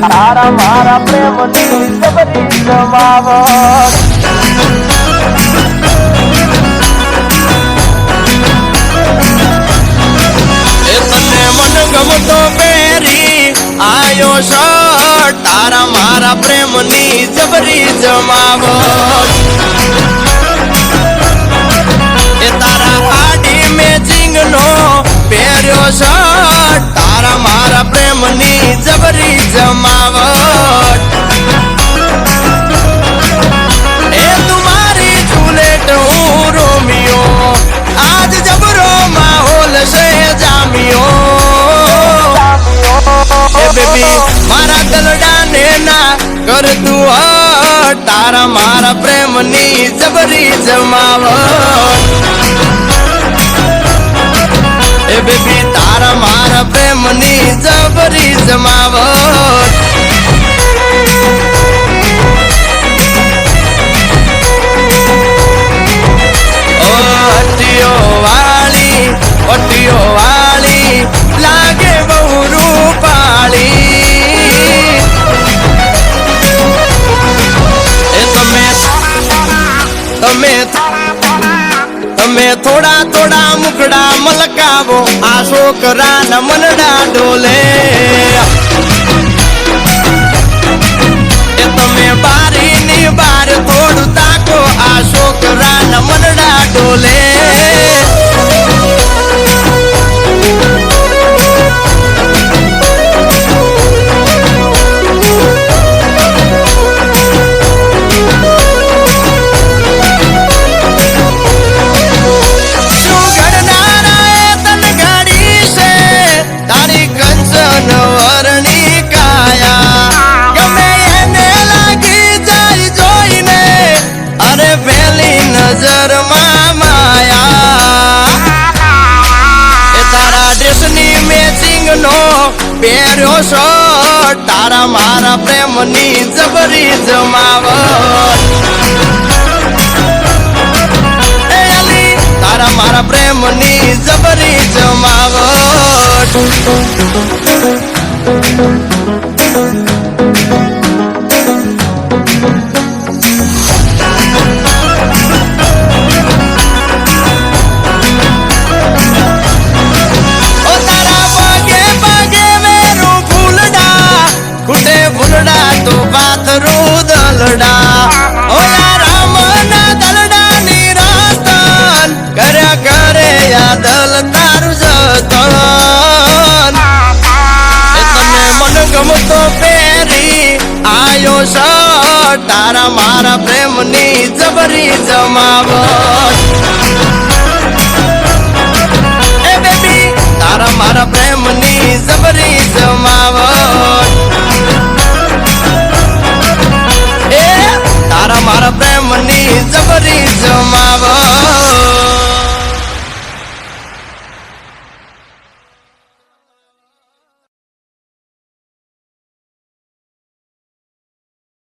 તારા મારા પ્રેમની જબરી જમાવટ ગમતો પહેરી આયો શર્ટ તારા મારા પ્રેમની જબરી જમાવટ એ તારા આડી મેચિંગ નો પહેર્યો શર્ટ તારા મારા પ્રેમની જબરી જમાવટ એ તુમારી જુલેટ હું રોમિયો આજ જબરો માહોલ છે જામિયો બેબી મારા દલડાને ના કર તું હટ તારા મારા પ્રેમની જબરી જમાવટ એ બેબી તારા મારા પ્રેમની જબરી જમાવટ અટીઓ વાળી લાગે બહુ રૂપાળી તમે થોડા થોડા મુખડા મલકાવો આ છોકરાના મનડા ડોલે એ તમે બારીની બાર થોડું તાકો આ છોકરાના મનડા ડોલે નજરમાં માયા એ તારા ડ્રેસની મેચિંગ નો પહેર્યો શર્ટ તારા મારા પ્રેમની જબરી જમાવટ એ અલી તારા મારા પ્રેમની જબરી જમાવટ તો પાથરું દલડા ઓલા રામના દલડા ની રાસ્તન કર્યા કરે યા દલ તારું જતન એ તને મન ગમતો પહેરી આયો શર્ટ તારા મારા પ્રેમની જબરી જમાવટ એ બેબી તારા મારા પ્રેમની જબરી